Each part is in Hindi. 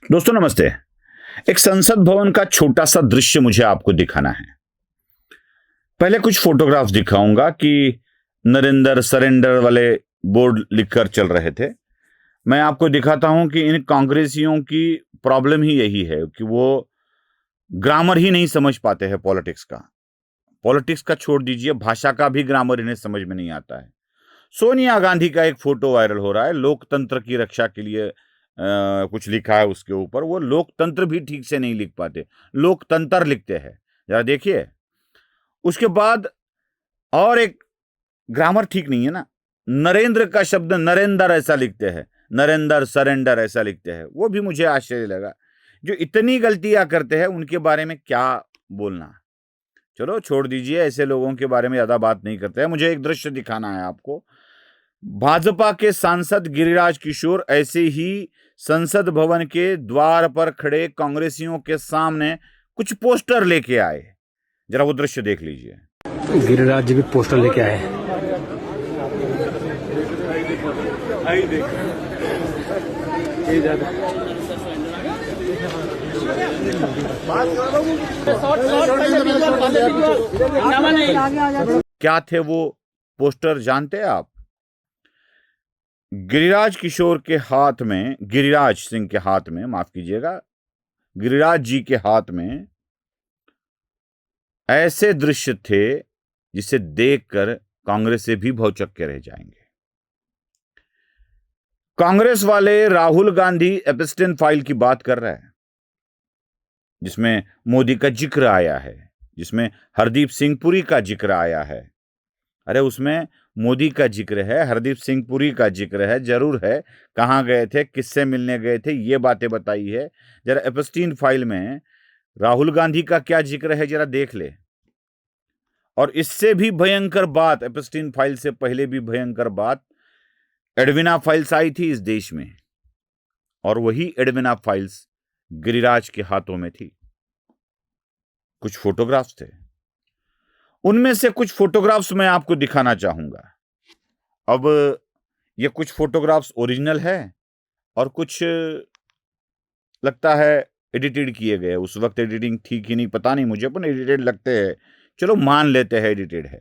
दोस्तों नमस्ते। एक संसद भवन का छोटा सा दृश्य मुझे आपको दिखाना है। पहले कुछ फोटोग्राफ्स दिखाऊंगा कि नरेंद्र सरेंडर वाले बोर्ड लिखकर चल रहे थे। मैं आपको दिखाता हूं कि इन कांग्रेसियों की प्रॉब्लम ही यही है कि वो ग्रामर ही नहीं समझ पाते हैं पॉलिटिक्स का। पॉलिटिक्स का छोड़ दीजिए, भाषा का भी ग्रामर इन्हें समझ में नहीं आता है। सोनिया गांधी का एक फोटो वायरल हो रहा है, लोकतंत्र की रक्षा के लिए कुछ लिखा है उसके ऊपर। वो लोकतंत्र भी ठीक से नहीं लिख पाते, लोकतंत्र लिखते हैं। जरा देखिए। उसके बाद और एक ग्रामर ठीक नहीं है ना, नरेंद्र का शब्द नरेंद्र ऐसा लिखते हैं, नरेंद्र सरेंडर ऐसा लिखते हैं। वो भी मुझे आश्चर्य लगा। जो इतनी गलतियां करते हैं उनके बारे में क्या बोलना। चलो छोड़ दीजिए, ऐसे लोगों के बारे में ज्यादा बात नहीं करते हैं। मुझे एक दृश्य दिखाना है आपको। भाजपा के सांसद गिरिराज किशोर ऐसे ही संसद भवन के द्वार पर खड़े कांग्रेसियों के सामने कुछ पोस्टर लेके आए। जरा वो दृश्य देख लीजिए। गिरिराज जी भी पोस्टर लेके आए हैं। क्या थे वो पोस्टर जानते हैं आप? गिरिराज किशोर के हाथ में, गिरिराज सिंह के हाथ में, माफ कीजिएगा, गिरिराज जी के हाथ में ऐसे दृश्य थे जिसे देखकर कांग्रेस से भी भौचक्के रह जाएंगे। कांग्रेस वाले राहुल गांधी एप्स्टीन फाइल की बात कर रहे हैं, जिसमें मोदी का जिक्र आया है, जिसमें हरदीप सिंह पुरी का जिक्र आया है। अरे उसमें मोदी का जिक्र है, हरदीप सिंह पुरी का जिक्र है, जरूर है। कहां गए थे, किससे मिलने गए थे, ये बातें बताई है। जरा एप्स्टीन फाइल में राहुल गांधी का क्या जिक्र है, जरा देख ले। और इससे भी भयंकर बात, एप्स्टीन फाइल से पहले भी भयंकर बात, एडविना फाइल्स आई थी इस देश में, और वही एडविना फाइल्स गिरिराज के हाथों में थी। कुछ फोटोग्राफ्स थे, उनमें से कुछ फोटोग्राफ्स मैं आपको दिखाना चाहूंगा। अब ये कुछ फोटोग्राफ्स ओरिजिनल है और कुछ लगता है एडिटेड किए गए। उस वक्त एडिटिंग ठीक ही नहीं, पता नहीं मुझे, पर एडिटेड लगते हैं। चलो मान लेते हैं एडिटेड है।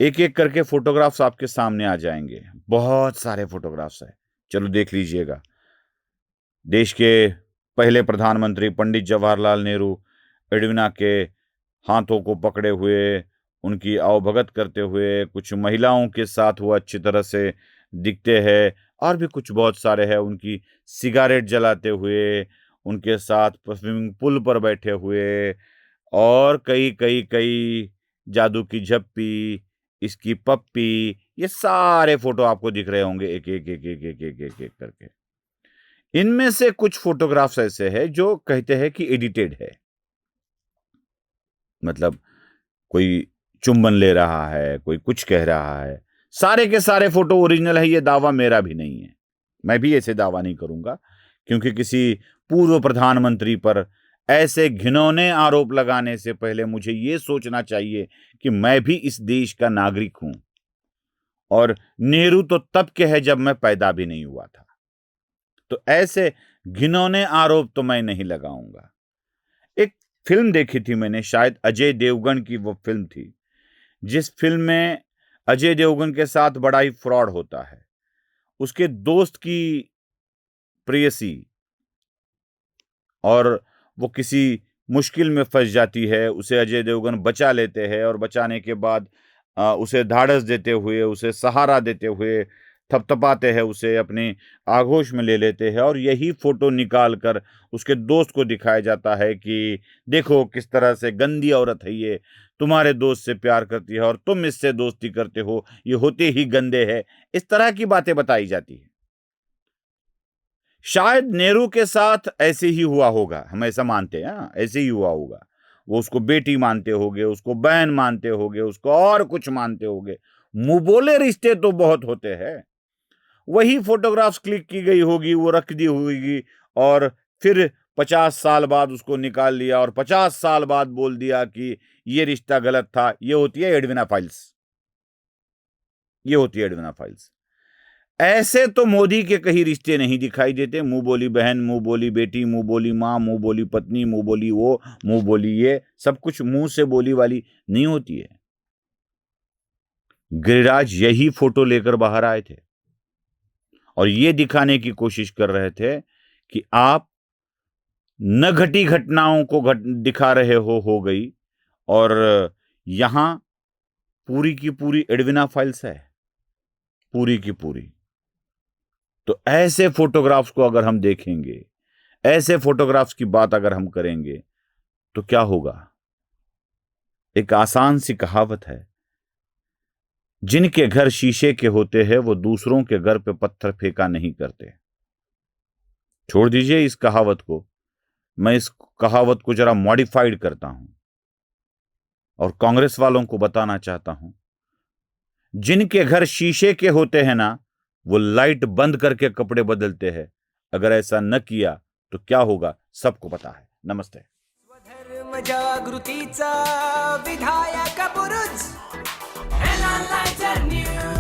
एक एक करके फोटोग्राफ्स आपके सामने आ जाएंगे। बहुत सारे फोटोग्राफ्स है, चलो देख लीजिएगा। देश के पहले प्रधानमंत्री पंडित जवाहरलाल नेहरू एडविना के हाथों को पकड़े हुए, उनकी अवभगत करते हुए, कुछ महिलाओं के साथ वो अच्छी तरह से दिखते हैं, और भी कुछ बहुत सारे हैं, उनकी सिगारेट जलाते हुए, उनके साथ स्विमिंग पूल पर बैठे हुए, और कई कई कई जादू की झप्पी, इसकी पप्पी, ये सारे फोटो आपको दिख रहे होंगे एक एक एक एक एक एक एक एक करके। इनमें से कुछ फोटोग्राफ्स ऐसे हैं जो कहते हैं कि एडिटेड है, मतलब कोई चुंबन ले रहा है, कोई कुछ कह रहा है। सारे के सारे फोटो ओरिजिनल है, ये दावा मेरा भी नहीं है। मैं भी ऐसे दावा नहीं करूंगा, क्योंकि किसी पूर्व प्रधानमंत्री पर ऐसे घिनौने आरोप लगाने से पहले मुझे ये सोचना चाहिए कि मैं भी इस देश का नागरिक हूं, और नेहरू तो तब के है जब मैं पैदा भी नहीं हुआ था। तो ऐसे घिनौने आरोप तो मैं नहीं लगाऊंगा। एक फिल्म देखी थी मैंने, शायद अजय देवगन की वो फिल्म थी, जिस फिल्म में अजय देवगन के साथ बड़ा ही फ्रॉड होता है। उसके दोस्त की प्रेयसी, और वो किसी मुश्किल में फंस जाती है, उसे अजय देवगन बचा लेते हैं, और बचाने के बाद उसे ढाढ़स देते हुए, उसे सहारा देते हुए, थपथपाते हैं, उसे अपनी आगोश में ले लेते हैं, और यही फोटो निकाल कर उसके दोस्त को दिखाया जाता है कि देखो किस तरह से गंदी औरत है ये, तुम्हारे दोस्त से प्यार करती है और तुम इससे दोस्ती करते हो, ये होते ही गंदे हैं। इस तरह की बातें बताई जाती है। शायद नेहरू के साथ ऐसे ही हुआ होगा, हम ऐसा मानते हैं, ऐसे ही हुआ होगा। वो उसको बेटी मानते होंगे, उसको बहन मानते होंगे, उसको और कुछ मानते होंगे। मुंह बोले रिश्ते तो बहुत होते हैं। वही फोटोग्राफ्स क्लिक की गई होगी, वो रख दी होगी, और फिर 50 साल बाद उसको निकाल लिया, और 50 साल बाद बोल दिया कि ये रिश्ता गलत था। ये होती है एडविना फाइल्स, ये होती है एडविना फाइल्स। ऐसे तो मोदी के कहीं रिश्ते नहीं दिखाई देते। मुंह बोली बहन, मुंह बोली बेटी, मुंह बोली माँ, मुंह बोली पत्नी, मुंह बोली वो, मुंह बोली ये, सब कुछ मुंह से बोली वाली नहीं होती है। गिरिराज यही फोटो लेकर बाहर आए थे और ये दिखाने की कोशिश कर रहे थे कि आप न घटी घटनाओं को दिखा रहे हो गई, और यहां पूरी की पूरी एडविना फाइल्स है, पूरी की पूरी। तो ऐसे फोटोग्राफ्स को अगर हम देखेंगे, ऐसे फोटोग्राफ्स की बात अगर हम करेंगे तो क्या होगा? एक आसान सी कहावत है, जिनके घर शीशे के होते हैं वो दूसरों के घर पे पत्थर फेंका नहीं करते। छोड़ दीजिए इस कहावत को, मैं इस कहावत को जरा मॉडिफाइड करता हूं और कांग्रेस वालों को बताना चाहता हूं, जिनके घर शीशे के होते हैं ना, वो लाइट बंद करके कपड़े बदलते हैं। अगर ऐसा न किया तो क्या होगा सबको पता है। नमस्ते। स्वधर्म जागृतीचा विधायक बुरुज, हेडलाईन्स न्यूज।